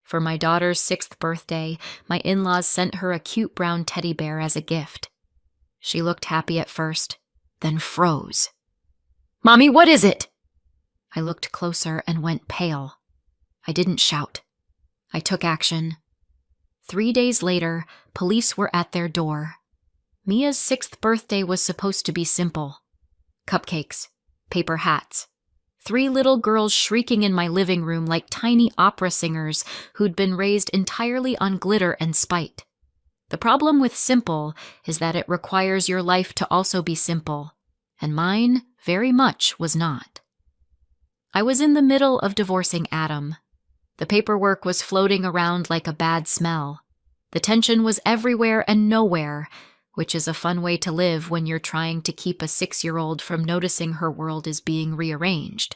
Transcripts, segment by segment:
For my daughter's 6th birthday, my in-laws sent her a cute brown teddy bear as a gift. She looked happy at first, then froze. "Mommy, what is it?" I looked closer and went pale. I didn't shout. I took action. 3 days later, police were at their door. Mia's 6th birthday was supposed to be simple. Cupcakes, paper hats, 3 little girls shrieking in my living room like tiny opera singers who'd been raised entirely on glitter and spite. The problem with simple is that it requires your life to also be simple, and mine very much was not. I was in the middle of divorcing Adam. The paperwork was floating around like a bad smell. The tension was everywhere and nowhere, which is a fun way to live when you're trying to keep a 6-year-old from noticing her world is being rearranged.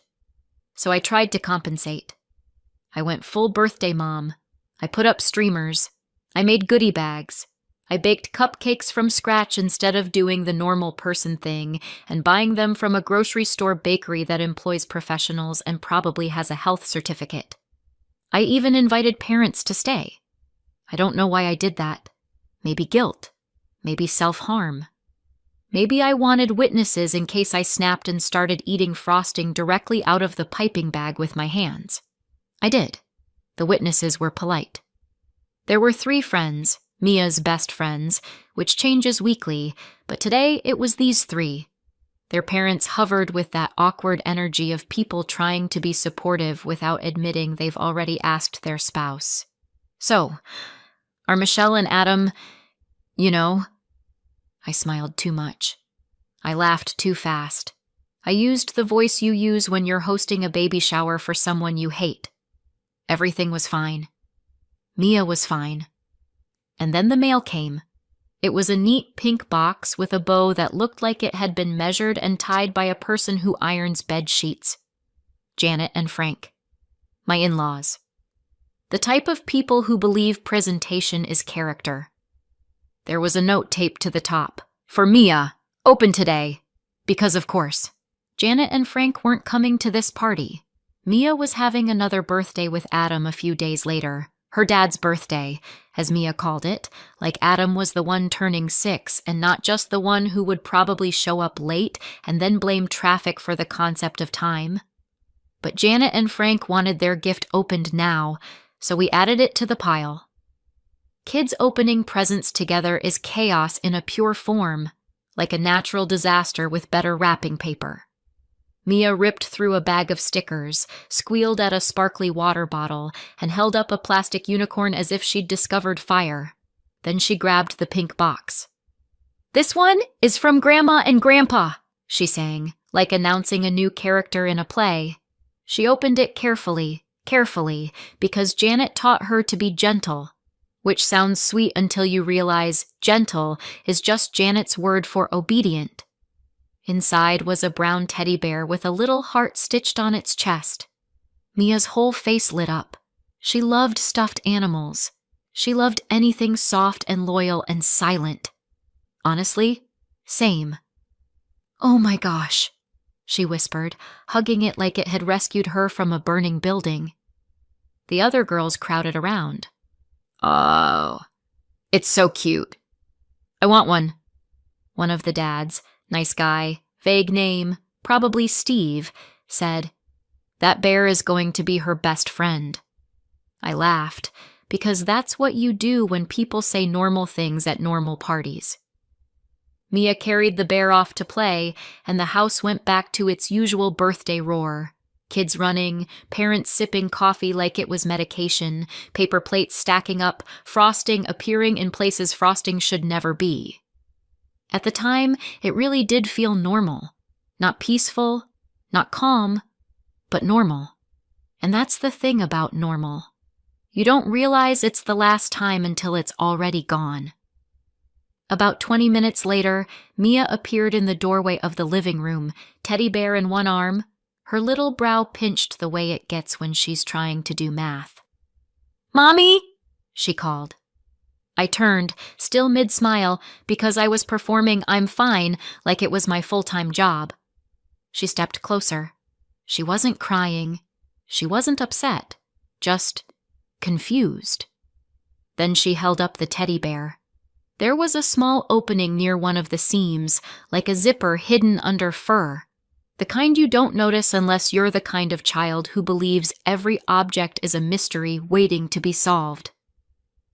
So I tried to compensate. I went full birthday mom. I put up streamers. I made goodie bags. I baked cupcakes from scratch instead of doing the normal person thing and buying them from a grocery store bakery that employs professionals and probably has a health certificate. I even invited parents to stay. I don't know why I did that. Maybe guilt. Maybe self-harm. Maybe I wanted witnesses in case I snapped and started eating frosting directly out of the piping bag with my hands. I did. The witnesses were polite. There were 3 friends, Mia's best friends, which changes weekly, but today it was these 3. Their parents hovered with that awkward energy of people trying to be supportive without admitting they've already asked their spouse. "So, are Michelle and Adam, you know?" I smiled too much. I laughed too fast. I used the voice you use when you're hosting a baby shower for someone you hate. Everything was fine. Mia was fine. And then the mail came. It was a neat pink box with a bow that looked like it had been measured and tied by a person who irons bed sheets. Janet and Frank. My in-laws. The type of people who believe presentation is character. There was a note taped to the top. "For Mia, open today." Because of course. Janet and Frank weren't coming to this party. Mia was having another birthday with Adam a few days later. Her dad's birthday, as Mia called it, like Adam was the one turning 6 and not just the one who would probably show up late and then blame traffic for the concept of time. But Janet and Frank wanted their gift opened now, so we added it to the pile. Kids opening presents together is chaos in a pure form, like a natural disaster with better wrapping paper. Mia ripped through a bag of stickers, squealed at a sparkly water bottle, and held up a plastic unicorn as if she'd discovered fire. Then she grabbed the pink box. "This one is from Grandma and Grandpa," she sang, like announcing a new character in a play. She opened it carefully, because Janet taught her to be gentle, which sounds sweet until you realize gentle is just Janet's word for obedient. Inside was a brown teddy bear with a little heart stitched on its chest. Mia's whole face lit up. She loved stuffed animals. She loved anything soft and loyal and silent. Honestly, same. "Oh my gosh," she whispered, hugging it like it had rescued her from a burning building. The other girls crowded around. "Oh, it's so cute. I want one." One of the dads, nice guy, vague name, probably Steve, said, "That bear is going to be her best friend." I laughed, because that's what you do when people say normal things at normal parties. Mia carried the bear off to play, and the house went back to its usual birthday roar. Kids running, parents sipping coffee like it was medication, paper plates stacking up, frosting appearing in places frosting should never be. At the time, it really did feel normal. Not peaceful, not calm, but normal. And that's the thing about normal. You don't realize it's the last time until it's already gone. About 20 minutes later, Mia appeared in the doorway of the living room, teddy bear in one arm, her little brow pinched the way it gets when she's trying to do math. "Mommy!" she called. I turned, still mid-smile, because I was performing "I'm fine" like it was my full-time job. She stepped closer. She wasn't crying. She wasn't upset. Just confused. Then she held up the teddy bear. There was a small opening near one of the seams, like a zipper hidden under fur. The kind you don't notice unless you're the kind of child who believes every object is a mystery waiting to be solved.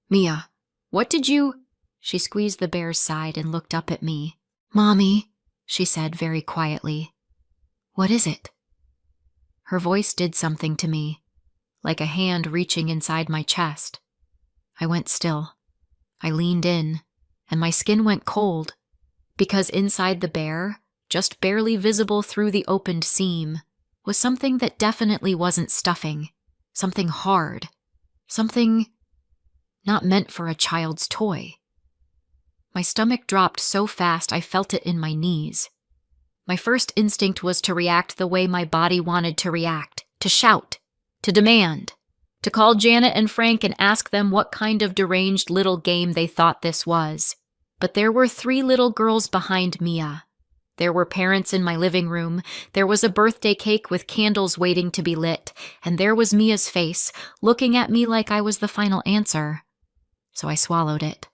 "Mia, what did you—" She squeezed the bear's side and looked up at me. "Mommy," she said very quietly. "What is it?" Her voice did something to me, like a hand reaching inside my chest. I went still. I leaned in, and my skin went cold, because inside the bear, just barely visible through the opened seam, was something that definitely wasn't stuffing, something hard, something not meant for a child's toy. My stomach dropped so fast I felt it in my knees. My first instinct was to react the way my body wanted to react, to shout, to demand, to call Janet and Frank and ask them what kind of deranged little game they thought this was. But there were 3 little girls behind Mia. There were parents in my living room, there was a birthday cake with candles waiting to be lit, and there was Mia's face, looking at me like I was the final answer. So I swallowed it.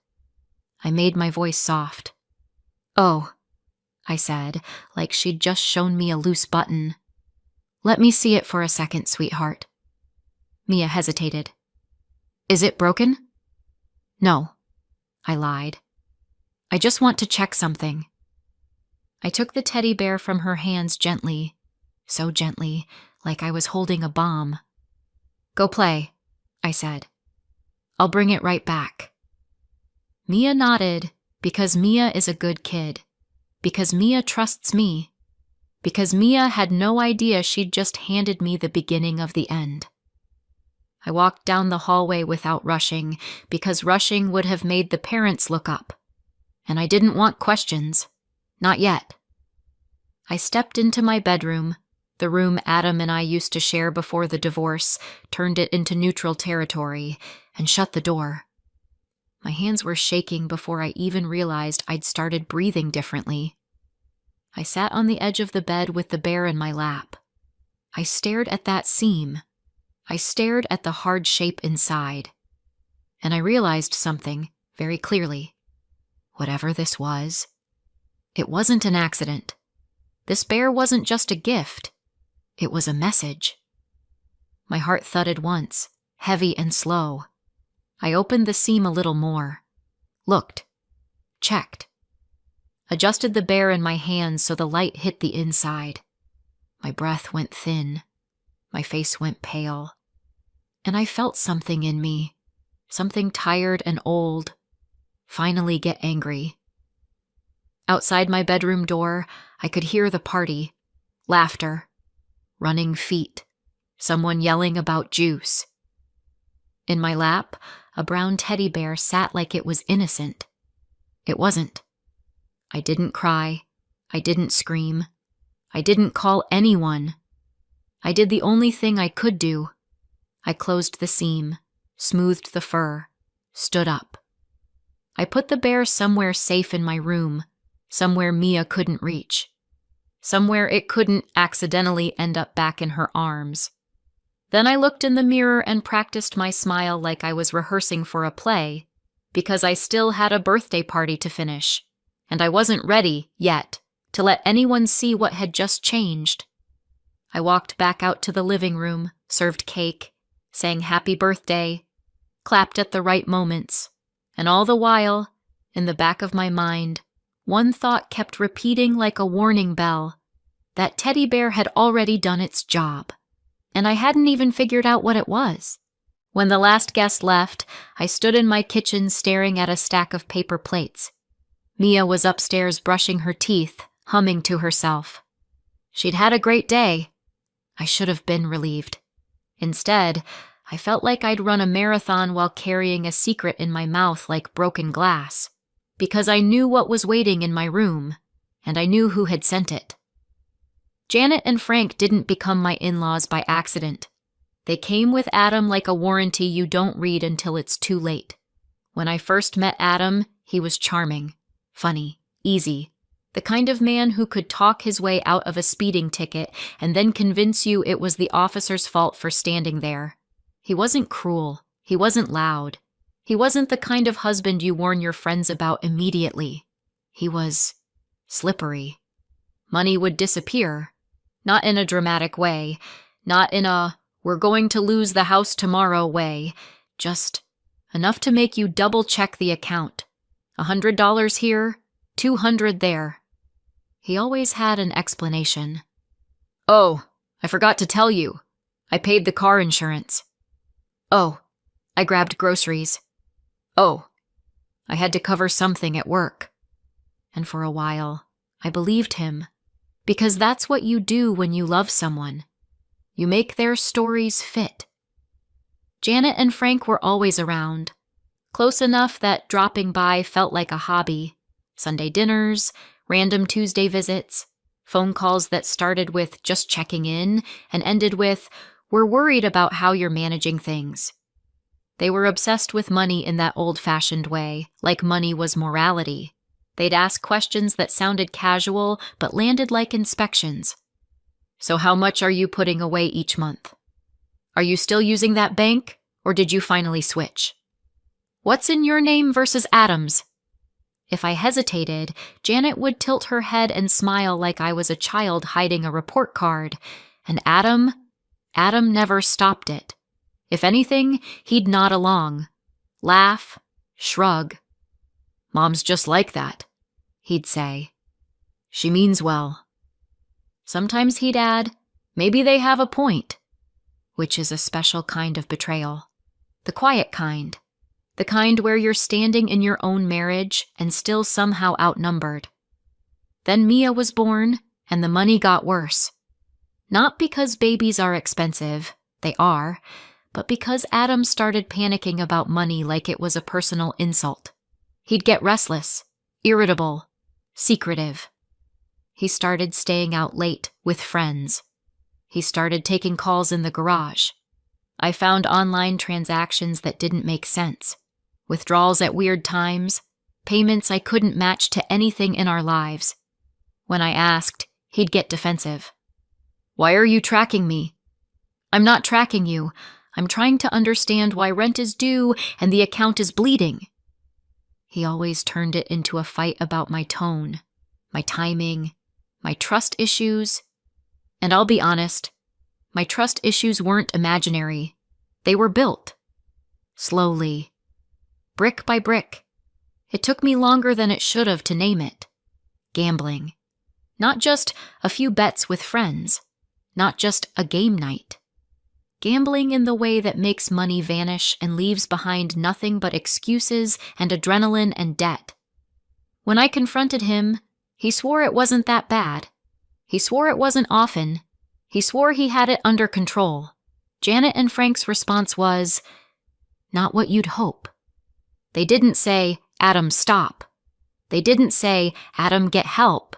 I made my voice soft. "Oh," I said, like she'd just shown me a loose button. "Let me see it for a second, sweetheart." Mia hesitated. "Is it broken?" "No," I lied. "I just want to check something." I took the teddy bear from her hands gently, so gently, like I was holding a bomb. "Go play," I said. "I'll bring it right back." Mia nodded, because Mia is a good kid, because Mia trusts me, because Mia had no idea she'd just handed me the beginning of the end. I walked down the hallway without rushing, because rushing would have made the parents look up. And I didn't want questions. Not yet. I stepped into my bedroom, the room Adam and I used to share before the divorce, turned it into neutral territory, and shut the door. My hands were shaking before I even realized I'd started breathing differently. I sat on the edge of the bed with the bear in my lap. I stared at that seam. I stared at the hard shape inside. And I realized something very clearly. Whatever this was, it wasn't an accident. This bear wasn't just a gift. It was a message. My heart thudded once, heavy and slow. I opened the seam a little more. Looked. Checked. Adjusted the bear in my hands so the light hit the inside. My breath went thin. My face went pale. And I felt something in me, something tired and old, finally get angry. Outside my bedroom door, I could hear the party. Laughter. Running feet. Someone yelling about juice. In my lap, a brown teddy bear sat like it was innocent. It wasn't. I didn't cry. I didn't scream. I didn't call anyone. I did the only thing I could do. I closed the seam, smoothed the fur, stood up. I put the bear somewhere safe in my room, somewhere Mia couldn't reach, somewhere it couldn't accidentally end up back in her arms. Then I looked in the mirror and practiced my smile like I was rehearsing for a play, because I still had a birthday party to finish, and I wasn't ready, yet, to let anyone see what had just changed. I walked back out to the living room, served cake, sang happy birthday, clapped at the right moments, and all the while, in the back of my mind, one thought kept repeating like a warning bell. That teddy bear had already done its job, and I hadn't even figured out what it was. When the last guest left, I stood in my kitchen staring at a stack of paper plates. Mia was upstairs brushing her teeth, humming to herself. She'd had a great day. I should have been relieved. Instead, I felt like I'd run a marathon while carrying a secret in my mouth like broken glass, because I knew what was waiting in my room, and I knew who had sent it. Janet and Frank didn't become my in-laws by accident. They came with Adam like a warranty you don't read until it's too late. When I first met Adam, he was charming, funny, easy, the kind of man who could talk his way out of a speeding ticket and then convince you it was the officer's fault for standing there. He wasn't cruel. He wasn't loud. He wasn't the kind of husband you warn your friends about immediately. He was slippery. Money would disappear. Not in a dramatic way. Not in a, we're going to lose the house tomorrow way. Just enough to make you double-check the account. $100 here, $200 there. He always had an explanation. Oh, I forgot to tell you. I paid the car insurance. Oh, I grabbed groceries. Oh, I had to cover something at work. And for a while, I believed him. Because that's what you do when you love someone. You make their stories fit. Janet and Frank were always around. Close enough that dropping by felt like a hobby. Sunday dinners, random Tuesday visits, phone calls that started with just checking in and ended with, we're worried about how you're managing things. They were obsessed with money in that old-fashioned way, like money was morality. They'd ask questions that sounded casual but landed like inspections. So how much are you putting away each month? Are you still using that bank, or did you finally switch? What's in your name versus Adam's? If I hesitated, Janet would tilt her head and smile like I was a child hiding a report card. And Adam never stopped it. If anything, he'd nod along, laugh, shrug. Mom's just like that, he'd say. She means well. Sometimes he'd add, maybe they have a point, which is a special kind of betrayal. The quiet kind. The kind where you're standing in your own marriage and still somehow outnumbered. Then Mia was born, and the money got worse. Not because babies are expensive, they are, but because Adam started panicking about money like it was a personal insult. He'd get restless, irritable, secretive. He started staying out late with friends. He started taking calls in the garage. I found online transactions that didn't make sense. Withdrawals at weird times, payments I couldn't match to anything in our lives. When I asked, he'd get defensive. Why are you tracking me? I'm not tracking you. I'm trying to understand why rent is due and the account is bleeding. He always turned it into a fight about my tone, my timing, my trust issues. And I'll be honest, my trust issues weren't imaginary. They were built. Slowly. Brick by brick. It took me longer than it should have to name it. Gambling. Not just a few bets with friends. Not just a game night. Gambling in the way that makes money vanish and leaves behind nothing but excuses and adrenaline and debt. When I confronted him, he swore it wasn't that bad. He swore it wasn't often. He swore he had it under control. Janet and Frank's response was, not what you'd hope. They didn't say, Adam, stop. They didn't say, Adam, get help.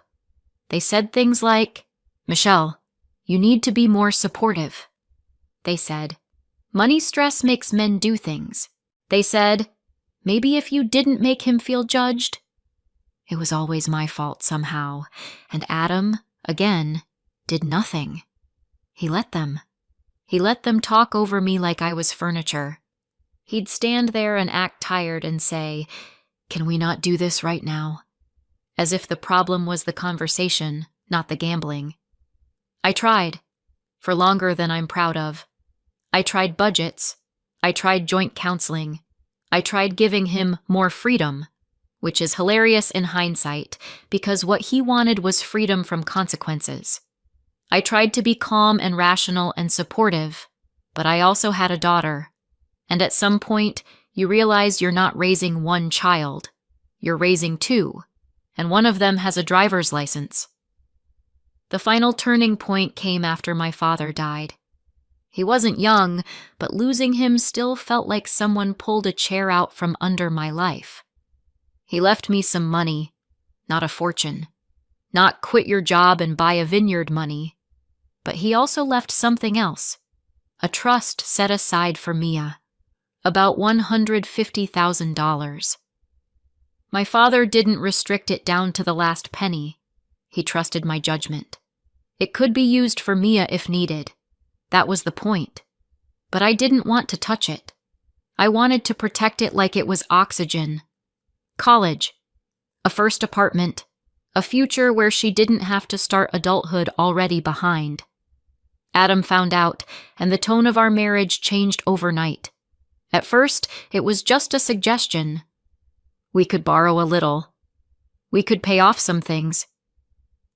They said things like, Michelle, you need to be more supportive. They said, money stress makes men do things. They said, maybe if you didn't make him feel judged. It was always my fault somehow, and Adam, again, did nothing. He let them. He let them talk over me like I was furniture. He'd stand there and act tired and say, can we not do this right now? As if the problem was the conversation, not the gambling. I tried, for longer than I'm proud of. I tried budgets. I tried joint counseling. I tried giving him more freedom, which is hilarious in hindsight because what he wanted was freedom from consequences. I tried to be calm and rational and supportive, but I also had a daughter. And at some point, you realize you're not raising one child. You're raising two, and one of them has a driver's license. The final turning point came after my father died. He wasn't young, but losing him still felt like someone pulled a chair out from under my life. He left me some money, not a fortune, not quit your job and buy a vineyard money, but he also left something else, a trust set aside for Mia. About $150,000. My father didn't restrict it down to the last penny. He trusted my judgment. It could be used for Mia if needed. That was the point. But I didn't want to touch it. I wanted to protect it like it was oxygen. College, a first apartment, a future where she didn't have to start adulthood already behind. Adam found out, and the tone of our marriage changed overnight. At first, it was just a suggestion. We could borrow a little. We could pay off some things.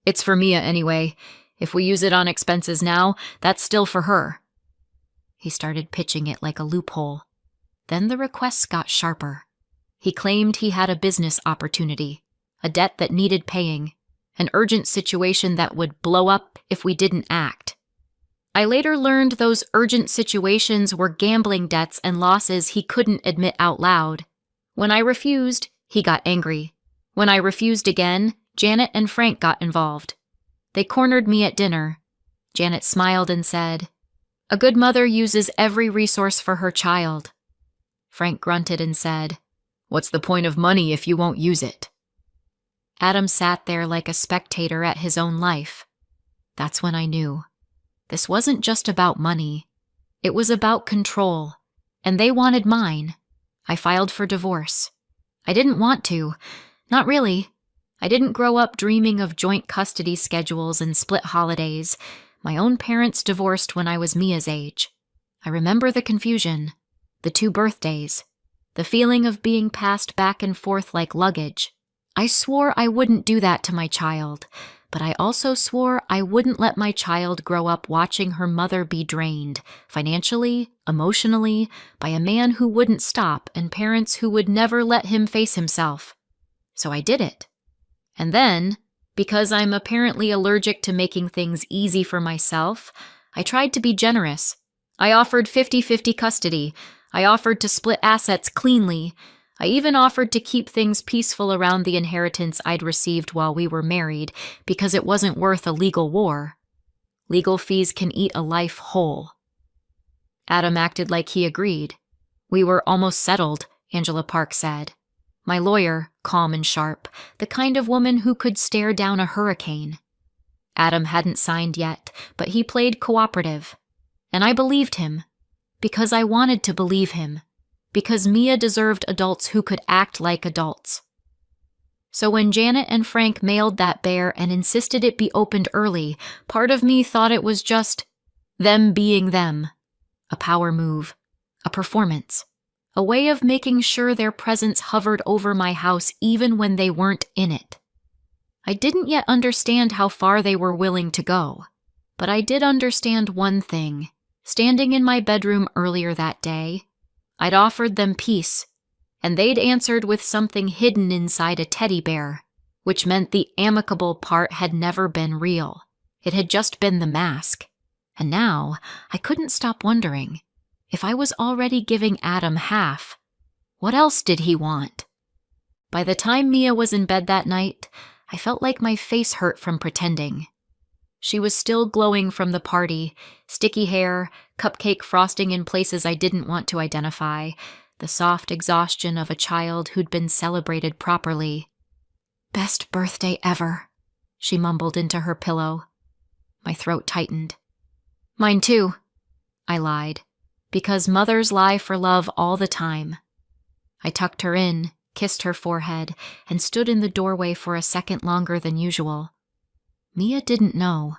It's for Mia anyway. If we use it on expenses now, that's still for her. He started pitching it like a loophole. Then the requests got sharper. He claimed he had a business opportunity, a debt that needed paying, an urgent situation that would blow up if we didn't act. I later learned those urgent situations were gambling debts and losses he couldn't admit out loud. When I refused, he got angry. When I refused again, Janet and Frank got involved. They cornered me at dinner. Janet smiled and said, "A good mother uses every resource for her child." Frank grunted and said, "What's the point of money if you won't use it?" Adam sat there like a spectator at his own life. That's when I knew. This wasn't just about money. It was about control, and they wanted mine. I filed for divorce. I didn't want to. Not really. I didn't grow up dreaming of joint custody schedules and split holidays. My own parents divorced when I was Mia's age. I remember the confusion, the 2 birthdays, the feeling of being passed back and forth like luggage. I swore I wouldn't do that to my child, but I also swore I wouldn't let my child grow up watching her mother be drained, financially, emotionally, by a man who wouldn't stop and parents who would never let him face himself. So I did it. And then, because I'm apparently allergic to making things easy for myself, I tried to be generous. I offered 50-50 custody. I offered to split assets cleanly. I even offered to keep things peaceful around the inheritance I'd received while we were married, because it wasn't worth a legal war. Legal fees can eat a life whole. Adam acted like he agreed. We were almost settled, Angela Park said. My lawyer, calm and sharp, the kind of woman who could stare down a hurricane. Adam hadn't signed yet, but he played cooperative. And I believed him. Because I wanted to believe him. Because Mia deserved adults who could act like adults. So when Janet and Frank mailed that bear and insisted it be opened early, part of me thought it was just them being them. A power move. A performance. A way of making sure their presence hovered over my house even when they weren't in it. I didn't yet understand how far they were willing to go. But I did understand one thing. Standing in my bedroom earlier that day, I'd offered them peace, and they'd answered with something hidden inside a teddy bear, which meant the amicable part had never been real. It had just been the mask. And now, I couldn't stop wondering, if I was already giving Adam half, what else did he want? By the time Mia was in bed that night, I felt like my face hurt from pretending. She was still glowing from the party, sticky hair, cupcake frosting in places I didn't want to identify, the soft exhaustion of a child who'd been celebrated properly. "Best birthday ever," she mumbled into her pillow. My throat tightened. "Mine too," I lied, because mothers lie for love all the time. I tucked her in, kissed her forehead, and stood in the doorway for a second longer than usual. Mia didn't know.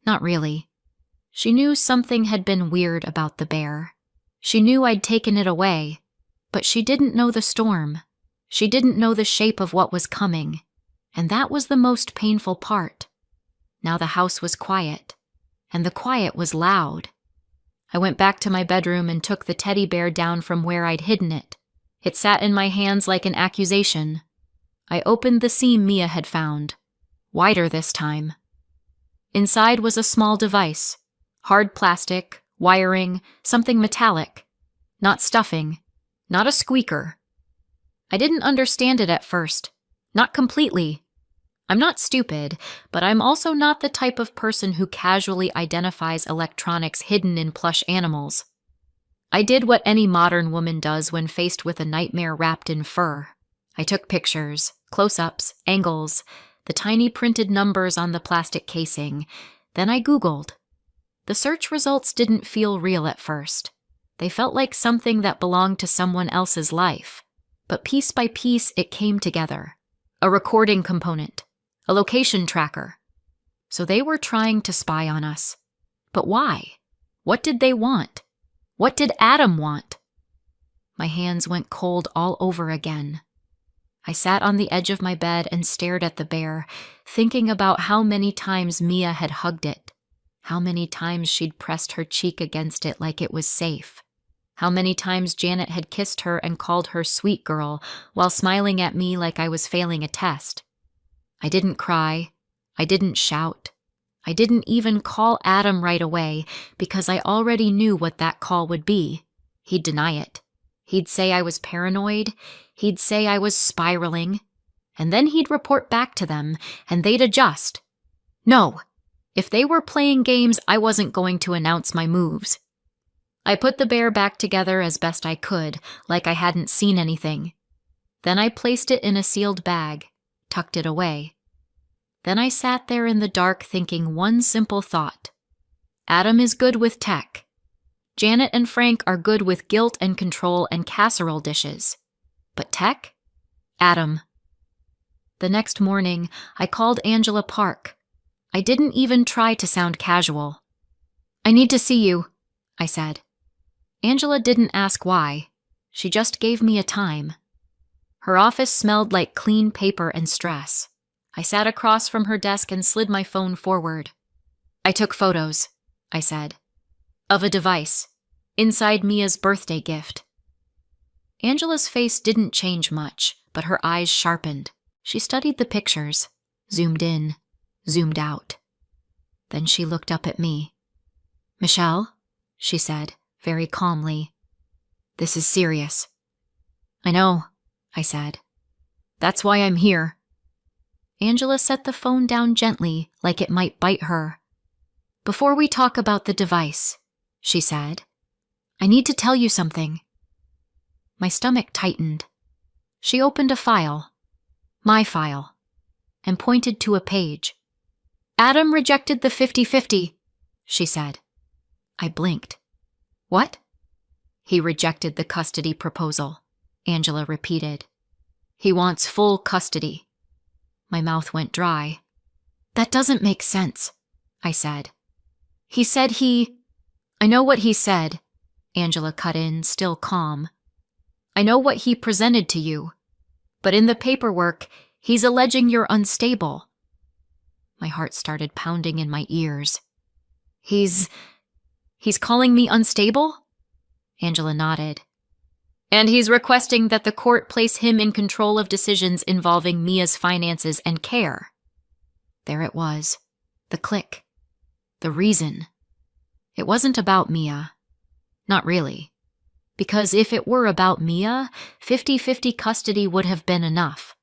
Not really. She knew something had been weird about the bear. She knew I'd taken it away, but she didn't know the storm. She didn't know the shape of what was coming, and that was the most painful part. Now the house was quiet, and the quiet was loud. I went back to my bedroom and took the teddy bear down from where I'd hidden it. It sat in my hands like an accusation. I opened the seam Mia had found. Wider this time. Inside was a small device. Hard plastic, wiring, something metallic. Not stuffing. Not a squeaker. I didn't understand it at first. Not completely. I'm not stupid, but I'm also not the type of person who casually identifies electronics hidden in plush animals. I did what any modern woman does when faced with a nightmare wrapped in fur. I took pictures, close-ups, angles, the tiny printed numbers on the plastic casing. Then I Googled. The search results didn't feel real at first. They felt like something that belonged to someone else's life. But piece by piece, it came together. A recording component. A location tracker. So they were trying to spy on us. But why? What did they want? What did Adam want? My hands went cold all over again. I sat on the edge of my bed and stared at the bear, thinking about how many times Mia had hugged it, how many times she'd pressed her cheek against it like it was safe, how many times Janet had kissed her and called her sweet girl while smiling at me like I was failing a test. I didn't cry. I didn't shout. I didn't even call Adam right away because I already knew what that call would be. He'd deny it. He'd say I was paranoid. He'd say I was spiraling. And then he'd report back to them, and they'd adjust. No, if they were playing games, I wasn't going to announce my moves. I put the bear back together as best I could, like I hadn't seen anything. Then I placed it in a sealed bag, tucked it away. Then I sat there in the dark thinking one simple thought. Adam is good with tech. Janet and Frank are good with guilt and control and casserole dishes. But tech? Adam. The next morning, I called Angela Park. I didn't even try to sound casual. I need to see you, I said. Angela didn't ask why. She just gave me a time. Her office smelled like clean paper and stress. I sat across from her desk and slid my phone forward. I took photos, I said, of a device, inside Mia's birthday gift. Angela's face didn't change much, but her eyes sharpened. She studied the pictures, zoomed in, zoomed out. Then she looked up at me. Michelle, she said, very calmly, this is serious. I know, I said. That's why I'm here. Angela set the phone down gently, like it might bite her. Before we talk about the device, she said, I need to tell you something. My stomach tightened. She opened a file, my file, and pointed to a page. Adam rejected the 50-50, she said. I blinked. What? He rejected the custody proposal, Angela repeated. He wants full custody. My mouth went dry. That doesn't make sense, I said. He said I know what he said, Angela cut in, still calm. I know what he presented to you, but in the paperwork, he's alleging you're unstable. My heart started pounding in my ears. He's calling me unstable? Angela nodded. And he's requesting that the court place him in control of decisions involving Mia's finances and care. There it was. The click. The reason. It wasn't about Mia. Not really. Because if it were about Mia, 50-50 custody would have been enough.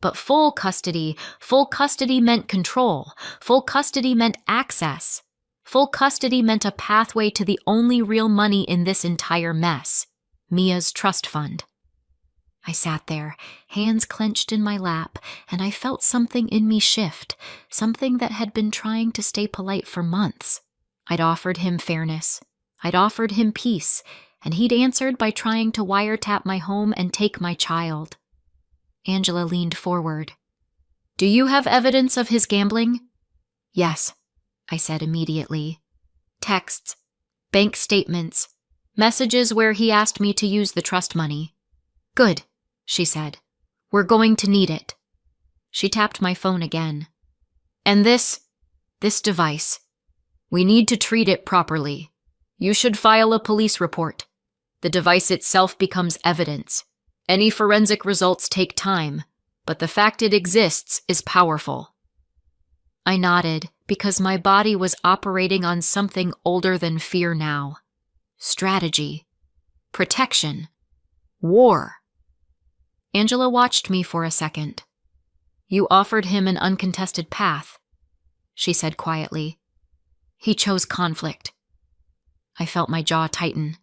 But full custody meant control. Full custody meant access. Full custody meant a pathway to the only real money in this entire mess. Mia's trust fund. I sat there, hands clenched in my lap, and I felt something in me shift, something that had been trying to stay polite for months. I'd offered him fairness. I'd offered him peace, and he'd answered by trying to wiretap my home and take my child. Angela leaned forward. Do you have evidence of his gambling? Yes, I said immediately. Texts, bank statements, messages where he asked me to use the trust money. Good, she said. We're going to need it. She tapped my phone again. And this device. We need to treat it properly. You should file a police report. The device itself becomes evidence. Any forensic results take time, but the fact it exists is powerful. I nodded because my body was operating on something older than fear now. Strategy. Protection. War. Angela watched me for a second. You offered him an uncontested path, she said quietly. He chose conflict. I felt my jaw tighten.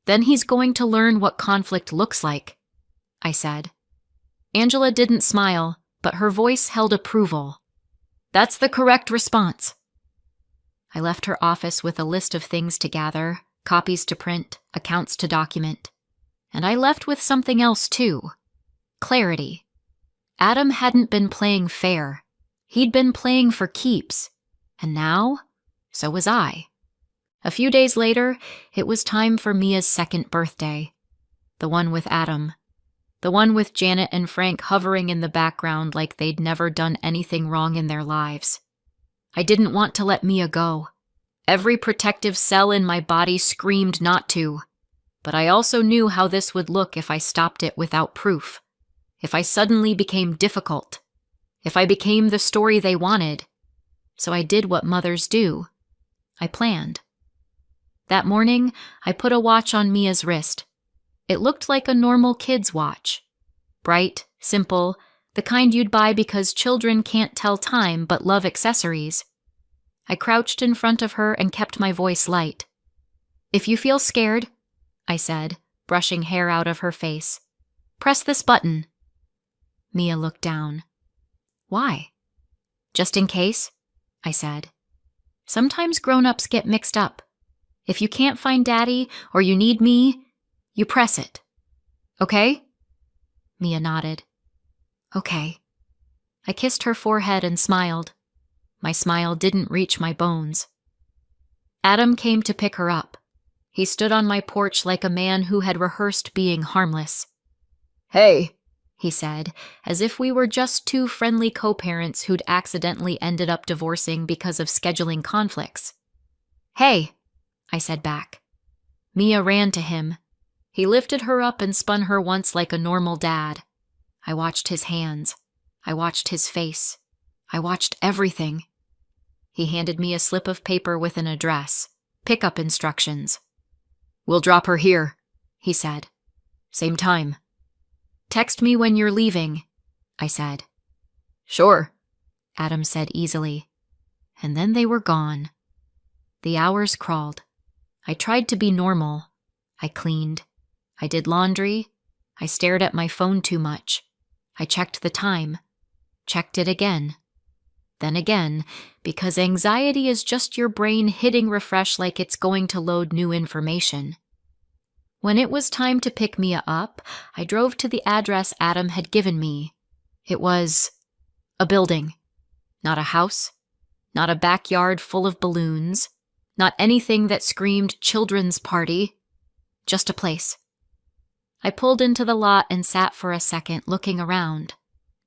Then he's going to learn what conflict looks like, I said. Angela didn't smile, but her voice held approval. That's the correct response. I left her office with a list of things to gather, copies to print, accounts to document. And I left with something else too. Clarity. Adam hadn't been playing fair. He'd been playing for keeps. And now, so was I. A few days later, it was time for Mia's second birthday. The one with Adam. The one with Janet and Frank hovering in the background like they'd never done anything wrong in their lives. I didn't want to let Mia go. Every protective cell in my body screamed not to. But I also knew how this would look if I stopped it without proof. If I suddenly became difficult. If I became the story they wanted. So I did what mothers do. I planned. That morning, I put a watch on Mia's wrist. It looked like a normal kid's watch. Bright, simple, the kind you'd buy because children can't tell time but love accessories. I crouched in front of her and kept my voice light. "If you feel scared," I said, brushing hair out of her face, "press this button." Mia looked down. "Why?" "Just in case," I said. "Sometimes grown-ups get mixed up. If you can't find Daddy or you need me, you press it. Okay?" Mia nodded. "Okay." I kissed her forehead and smiled. My smile didn't reach my bones. Adam came to pick her up. He stood on my porch like a man who had rehearsed being harmless. "Hey," he said, as if we were just two friendly co-parents who'd accidentally ended up divorcing because of scheduling conflicts. "Hey," I said back. Mia ran to him. He lifted her up and spun her once like a normal dad. I watched his hands. I watched his face. I watched everything. He handed me a slip of paper with an address, pickup instructions. "We'll drop her here," he said. "Same time." "Text me when you're leaving," I said. "Sure," Adam said easily. And then they were gone. The hours crawled. I tried to be normal. I cleaned. I did laundry. I stared at my phone too much. I checked the time. Checked it again. Then again, because anxiety is just your brain hitting refresh like it's going to load new information. When it was time to pick Mia up, I drove to the address Adam had given me. It was a building. Not a house. Not a backyard full of balloons. Not anything that screamed children's party. Just a place. I pulled into the lot and sat for a second looking around.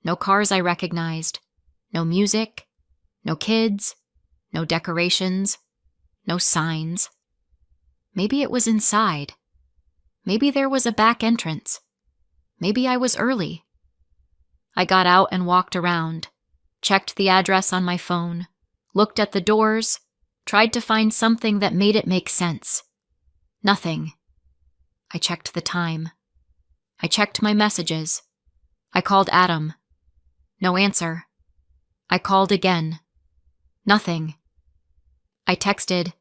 No cars I recognized. No music. No kids. No decorations. No signs. Maybe it was inside. Maybe there was a back entrance. Maybe I was early. I got out and walked around, checked the address on my phone, looked at the doors, tried to find something that made it make sense. Nothing. I checked the time. I checked my messages. I called Adam. No answer. I called again. Nothing. I texted,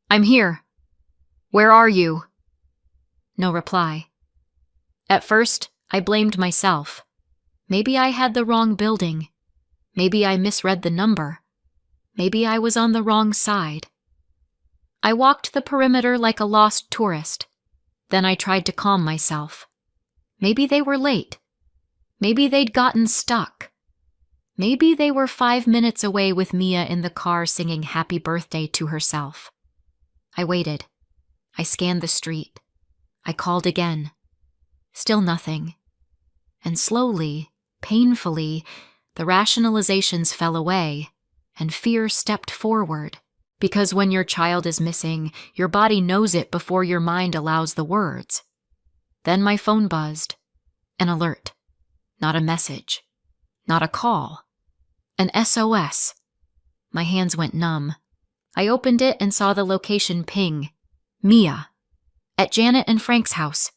"I'm here. Where are you?" No reply. At first, I blamed myself. Maybe I had the wrong building. Maybe I misread the number. Maybe I was on the wrong side. I walked the perimeter like a lost tourist. Then I tried to calm myself. Maybe they were late. Maybe they'd gotten stuck. Maybe they were 5 minutes away with Mia in the car singing happy birthday to herself. I waited. I scanned the street. I called again. Still nothing. And slowly, painfully, the rationalizations fell away, and fear stepped forward. Because when your child is missing, your body knows it before your mind allows the words. Then my phone buzzed. An alert. Not a message. Not a call. An SOS. My hands went numb. I opened it and saw the location ping. Mia. At Janet and Frank's house.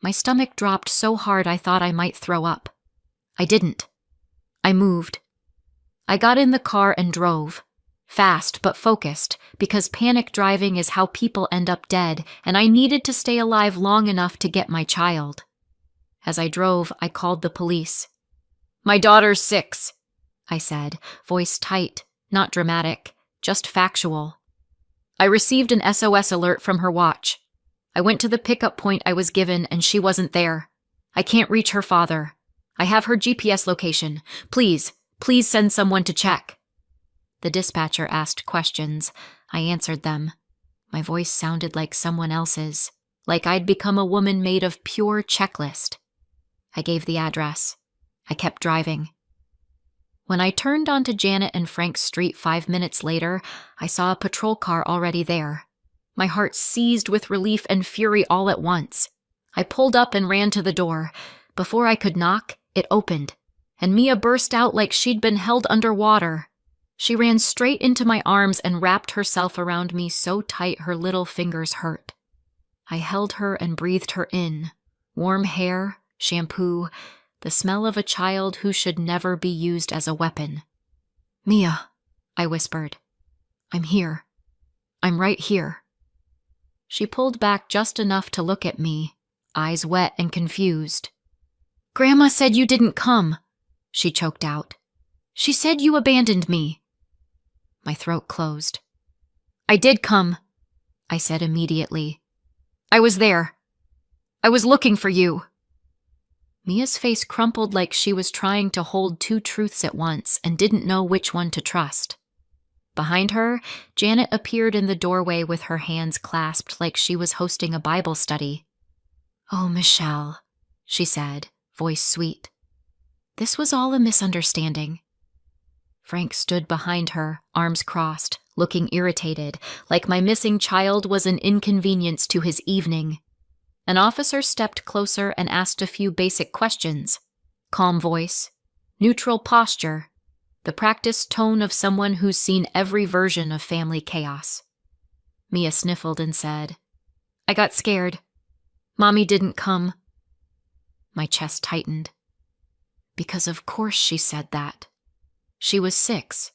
My stomach dropped so hard I thought I might throw up. I didn't. I moved. I got in the car and drove. Fast but focused, because panic driving is how people end up dead, and I needed to stay alive long enough to get my child. As I drove, I called the police. "My daughter's 6, I said, voice tight, not dramatic, just factual. I received an SOS alert from her watch. I went to the pickup point I was given and she wasn't there. I can't reach her father. I have her GPS location. Please send someone to check." The dispatcher asked questions. I answered them. My voice sounded like someone else's, like I'd become a woman made of pure checklist. I gave the address. I kept driving. When I turned onto Janet and Frank's street 5 minutes later, I saw a patrol car already there. My heart seized with relief and fury all at once. I pulled up and ran to the door. Before I could knock, it opened, and Mia burst out like she'd been held underwater. She ran straight into my arms and wrapped herself around me so tight her little fingers hurt. I held her and breathed her in. Warm hair, shampoo, the smell of a child who should never be used as a weapon. "Mia," I whispered. "I'm here. I'm right here." She pulled back just enough to look at me, eyes wet and confused. "Grandma said you didn't come," she choked out. "She said you abandoned me." My throat closed. "I did come," I said immediately. "I was there. I was looking for you." Mia's face crumpled like she was trying to hold two truths at once and didn't know which one to trust. Behind her, Janet appeared in the doorway with her hands clasped like she was hosting a Bible study. "Oh, Michelle," she said, voice sweet. "This was all a misunderstanding." Frank stood behind her, arms crossed, looking irritated, like my missing child was an inconvenience to his evening. An officer stepped closer and asked a few basic questions. Calm voice, neutral posture, the practiced tone of someone who's seen every version of family chaos. Mia sniffled and said, "I got scared. Mommy didn't come." My chest tightened. Because of course she said that. She was 6.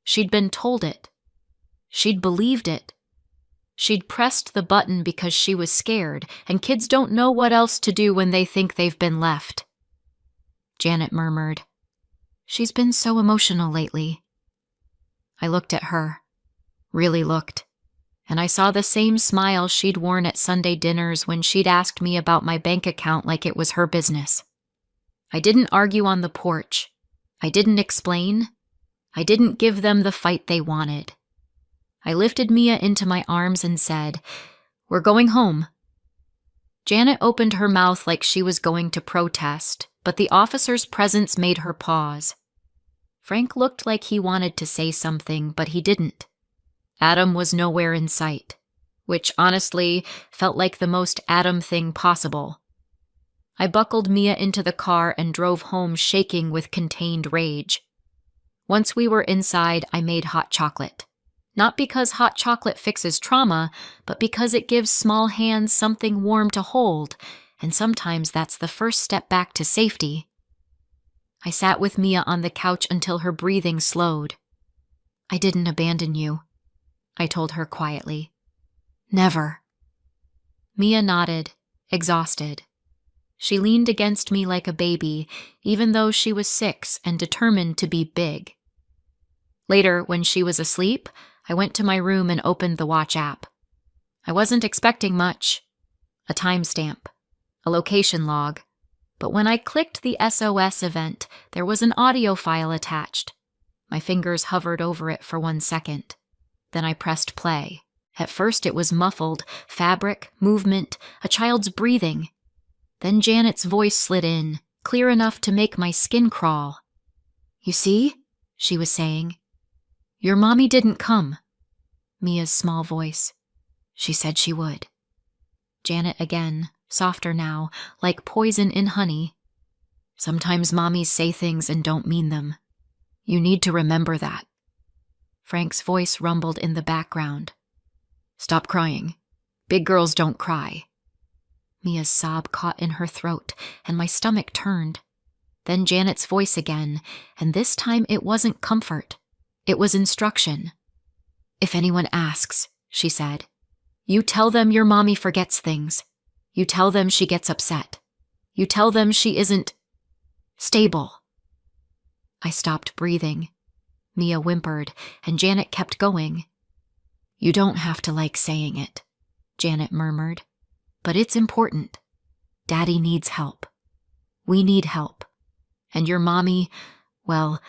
She'd been told it. She'd believed it. She'd pressed the button because she was scared, and kids don't know what else to do when they think they've been left. Janet murmured, "She's been so emotional lately." I looked at her, really looked, and I saw the same smile she'd worn at Sunday dinners when she'd asked me about my bank account like it was her business. I didn't argue on the porch. I didn't explain. I didn't give them the fight they wanted. I lifted Mia into my arms and said, "We're going home." Janet opened her mouth like she was going to protest, but the officer's presence made her pause. Frank looked like he wanted to say something, but he didn't. Adam was nowhere in sight, which honestly felt like the most Adam thing possible. I buckled Mia into the car and drove home shaking with contained rage. Once we were inside, I made hot chocolate. Not because hot chocolate fixes trauma, but because it gives small hands something warm to hold, and sometimes that's the first step back to safety. I sat with Mia on the couch until her breathing slowed. "I didn't abandon you," I told her quietly. "Never." Mia nodded, exhausted. She leaned against me like a baby, even though she was 6 and determined to be big. Later, when she was asleep, I went to my room and opened the Watch app. I wasn't expecting much. A timestamp, a location log. But when I clicked the SOS event, there was an audio file attached. My fingers hovered over it for 1 second. Then I pressed play. At first it was muffled, fabric, movement, a child's breathing. Then Janet's voice slid in, clear enough to make my skin crawl. "You see?" she was saying. "Your mommy didn't come." Mia's small voice. "She said she would." Janet again, softer now, like poison in honey. "Sometimes mommies say things and don't mean them. You need to remember that." Frank's voice rumbled in the background. "Stop crying. Big girls don't cry." Mia's sob caught in her throat, and my stomach turned. Then Janet's voice again, and this time it wasn't comfort. It was instruction. "If anyone asks," she said, "you tell them your mommy forgets things. You tell them she gets upset. You tell them she isn't stable." I stopped breathing. Mia whimpered, and Janet kept going. You don't have to like saying it, Janet murmured, but it's important. Daddy needs help. We need help. And your mommy, well,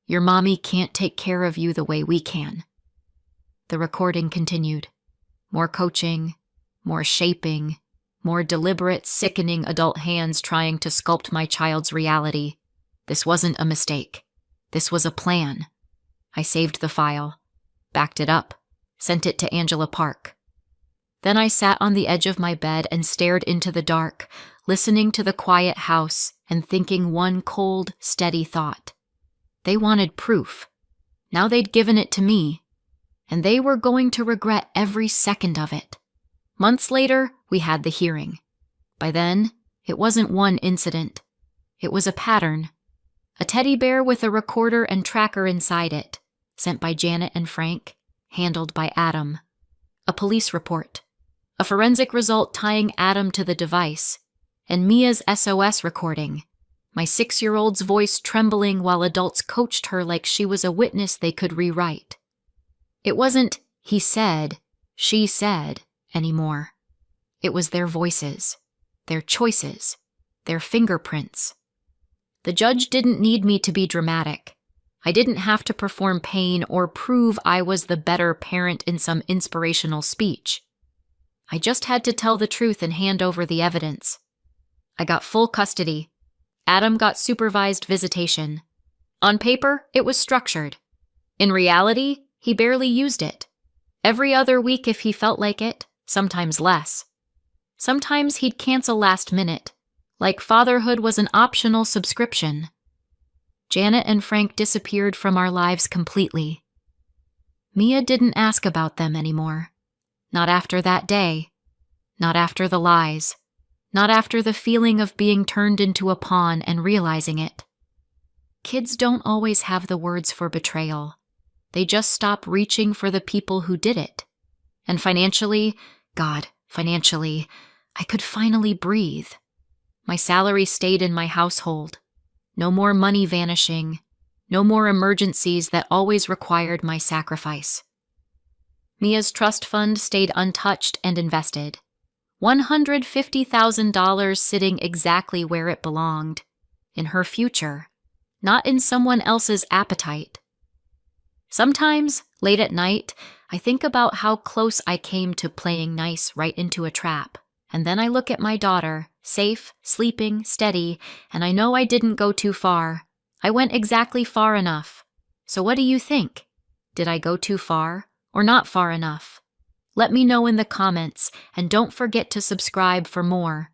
your mommy can't take care of you the way we can. The recording continued. More coaching, more shaping, more deliberate, sickening adult hands trying to sculpt my child's reality. This wasn't a mistake. This was a plan. I saved the file, backed it up, sent it to Angela Park. Then I sat on the edge of my bed and stared into the dark, listening to the quiet house and thinking one cold, steady thought. They wanted proof. Now they'd given it to me, and they were going to regret every second of it. Months later, we had the hearing. By then, it wasn't one incident. It was a pattern. A teddy bear with a recorder and tracker inside it, sent by Janet and Frank, handled by Adam. A police report. A forensic result tying Adam to the device. And Mia's SOS recording. My 6-year-old's voice trembling while adults coached her like she was a witness they could rewrite. It wasn't, he said, she said, anymore. It was their voices, their choices, their fingerprints. The judge didn't need me to be dramatic. I didn't have to perform pain or prove I was the better parent in some inspirational speech. I just had to tell the truth and hand over the evidence. I got full custody. Adam got supervised visitation. On paper, it was structured. In reality, he barely used it. Every other week if he felt like it, sometimes less. Sometimes he'd cancel last minute, like fatherhood was an optional subscription. Janet and Frank disappeared from our lives completely. Mia didn't ask about them anymore. Not after that day. Not after the lies. Not after the feeling of being turned into a pawn and realizing it. Kids don't always have the words for betrayal. They just stop reaching for the people who did it. And financially, I could finally breathe. My salary stayed in my household. No more money vanishing. No more emergencies that always required my sacrifice. Mia's trust fund stayed untouched and invested. $150,000 sitting exactly where it belonged. In her future, not in someone else's appetite. Sometimes, late at night, I think about how close I came to playing nice right into a trap. And then I look at my daughter, safe, sleeping, steady, and I know I didn't go too far. I went exactly far enough. So what do you think? Did I go too far or not far enough? Let me know in the comments, and don't forget to subscribe for more.